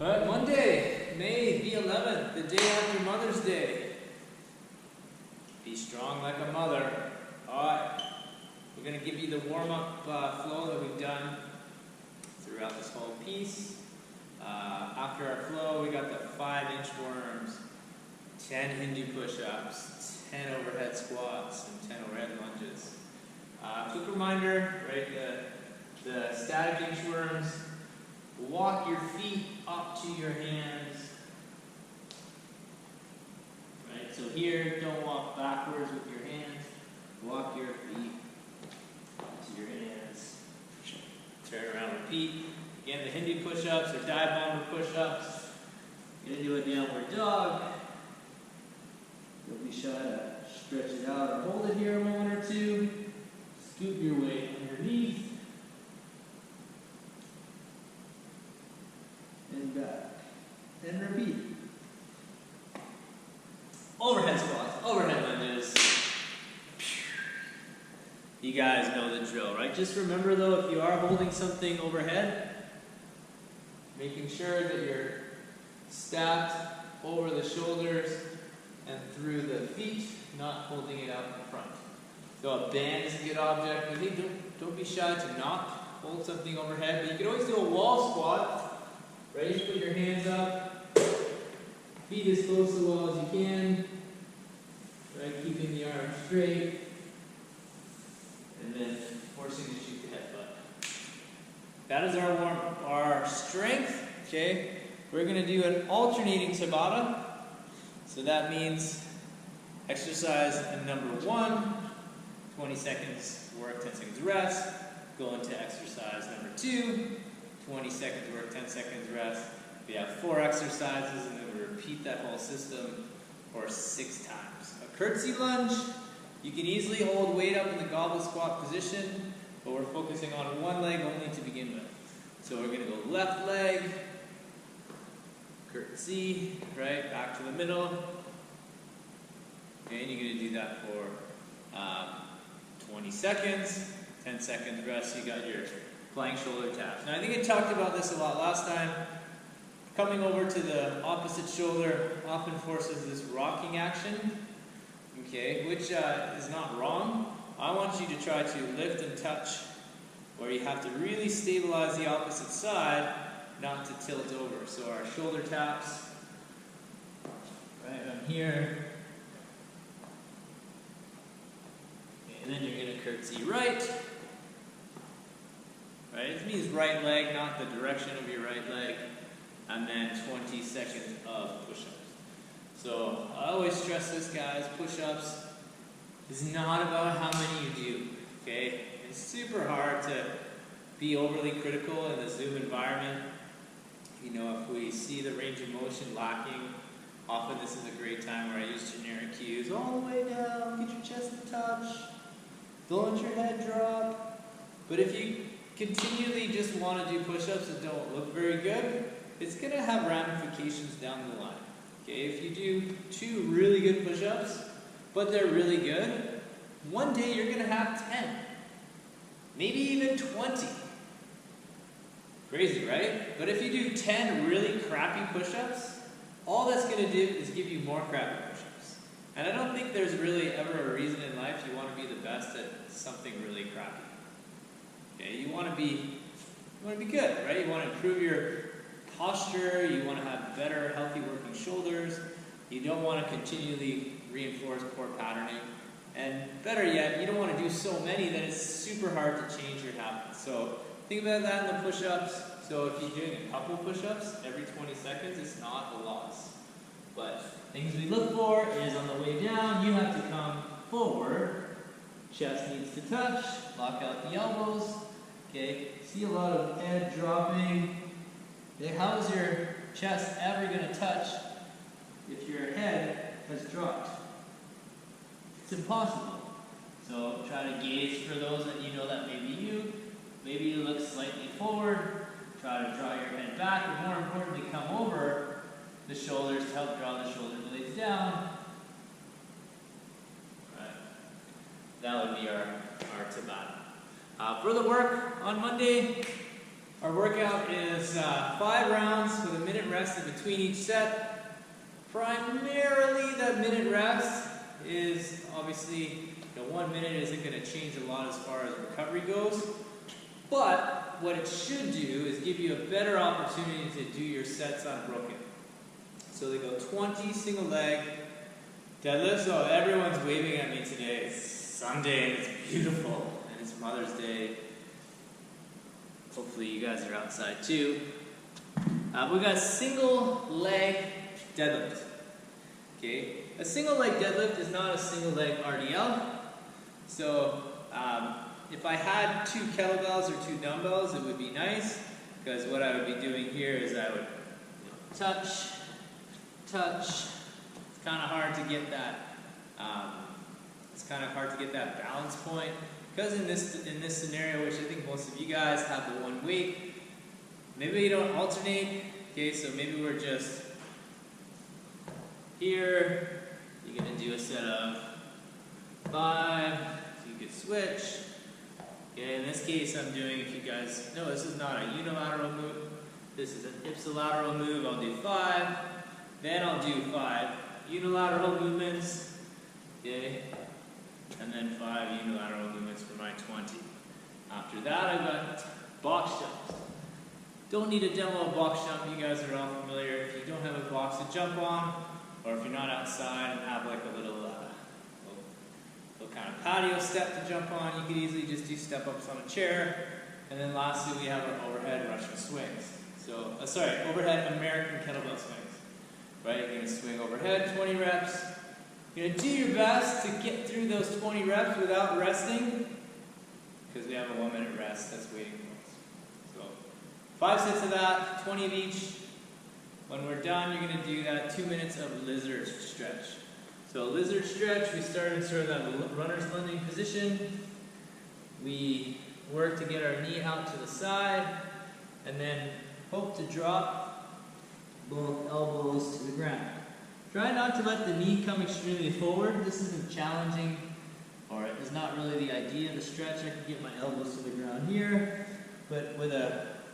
But Monday, May the 11th, the day after Mother's Day. Be strong like a mother. Alright, we're going to give you the warm-up flow that we've done throughout this whole piece. After our flow, we got the 5 inchworms, 10 Hindu push-ups, 10 overhead squats, and 10 overhead lunges. Quick reminder, right, the static inchworms, walk your feet up to your hands. Right, so here, don't walk backwards with your hands. Walk your feet up to your hands. Turn around, repeat. Again, the Hindu push-ups or dive bomber push-ups. You're going to do a downward dog. Don't be shy to stretch it out or hold it here a moment or two. Scoop your weight underneath. And back. And repeat. Overhead squats, overhead lunges. You guys know the drill, right? Just remember though, if you are holding something overhead, making sure that you're stacked over the shoulders and through the feet, not holding it out in front. So a band is a good object, but hey, don't be shy to not hold something overhead. But you can always do a wall squat, right? You put your hands up, feet as close to the wall as you can, right? Keeping the arms straight, and then forcing to shoot the headbutt. That is our strength. Okay, we're going to do an alternating Tabata. So that means exercise number 1, 20 seconds work, 10 seconds rest. Go into exercise number 2, 20 seconds work, 10 seconds rest. We have 4 exercises, and then we repeat that whole system for 6 times. A curtsy lunge, you can easily hold weight up in the goblet squat position, but we're focusing on one leg only to begin with. So we're going to go left leg, curtsy, right, back to the middle. Okay, and you're going to do that for 20 seconds, 10 seconds rest. You got your plank shoulder taps. Now I think I talked about this a lot last time. Coming over to the opposite shoulder often forces this rocking action, okay, which is not wrong. I want you to try to lift and touch where you have to really stabilize the opposite side, not to tilt over. So our shoulder taps, right on here. And then you're going to curtsy right. Right? It means right leg, not the direction of your right leg. And then 20 seconds of push-ups. So I always stress this, guys. Push-ups is not about how many you do. Okay? It's super hard to be overly critical in the Zoom environment. You know, if we see the range of motion lacking, often this is a great time where I use generic cues. All the way down, get your chest to touch. Don't let your head drop. But if you continually just want to do push-ups that don't look very good, it's going to have ramifications down the line. Okay, if you do 2 really good push-ups, but they're really good, one day you're going to have 10. Maybe even 20. Crazy, right? But if you do 10 really crappy push-ups, all that's going to do is give you more crappy push-ups. And I don't think there's really ever a reason in life you want to be the best at something really crappy. Okay, you want to be good, right? You want to improve your posture, you want to have better, healthy working shoulders. You don't want to continually reinforce poor patterning. And better yet, you don't want to do so many that it's super hard to change your habits. So think about that in the push-ups. So if you're doing a couple push-ups every 20 seconds, it's not a loss. But things we look for is on the way down, you have to come forward. Chest needs to touch. Lock out the elbows. Okay, see a lot of head dropping. Okay, how is your chest ever going to touch if your head has dropped? It's impossible. So try to gauge for those that you know that may be you. Maybe you look slightly forward. Try to draw your head back, but more importantly, come over the shoulders to help draw the shoulder blades down. Right. That would be our Tabata. For the work on Monday, Our workout is 5 rounds with a minute rest in between each set. Primarily, that minute rest is obviously, 1 minute isn't going to change a lot as far as recovery goes. But what it should do is give you a better opportunity to do your sets unbroken. So they go 20 single leg deadlifts. Oh, everyone's waving at me today. It's Sunday and it's beautiful and it's Mother's Day. Hopefully you guys are outside too. We got single leg deadlift. Okay, a single leg deadlift is not a single leg RDL. So if I had 2 kettlebells or 2 dumbbells, it would be nice, because what I would be doing here is I would touch. It's kind of hard to get that. Balance point, because in this scenario, which I think most of you guys have the one weight, maybe you don't alternate. Okay, so maybe we're just here. You're gonna do a set of 5. So you could switch. Okay, in this case, I'm doing, if you guys know, this is not a unilateral move. This is an ipsilateral move. I'll do 5. Then I'll do 5 unilateral movements. Okay, and then 5 unilateral movements for my 20. After that, I've got box jumps. Don't need a demo of box jump. You guys are all familiar. If you don't have a box to jump on, or if you're not outside and have like a little kind of patio step to jump on, you could easily just do step ups on a chair. And then lastly, we have our overhead Russian swings. So, overhead American kettlebell swings. Right, you're going to swing overhead, 20 reps. You're going to do your best to get through those 20 reps without resting, because we have a 1 minute rest that's waiting for us. So 5 sets of that, 20 of each. When we're done, you're going to do that 2 minutes of lizard stretch. So lizard stretch, we start in sort of that runner's lunging position. We work to get our knee out to the side, and then hope to drop both elbows to the ground. Try not to let the knee come extremely forward. This isn't challenging, or it is not really the idea of the stretch. I can get my elbows to the ground here, but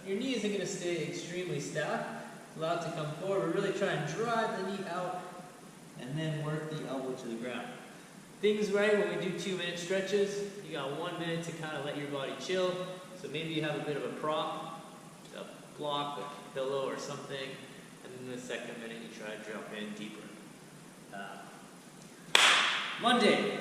your knee isn't going to stay extremely stacked. It's allowed to come forward. Really try and drive the knee out, and then work the elbow to the ground. Things right when we do 2 minute stretches, you got 1 minute to kind of let your body chill. So maybe you have a bit of a prop, a block, a pillow or something, and then the second minute you try to jump in deeper. Monday,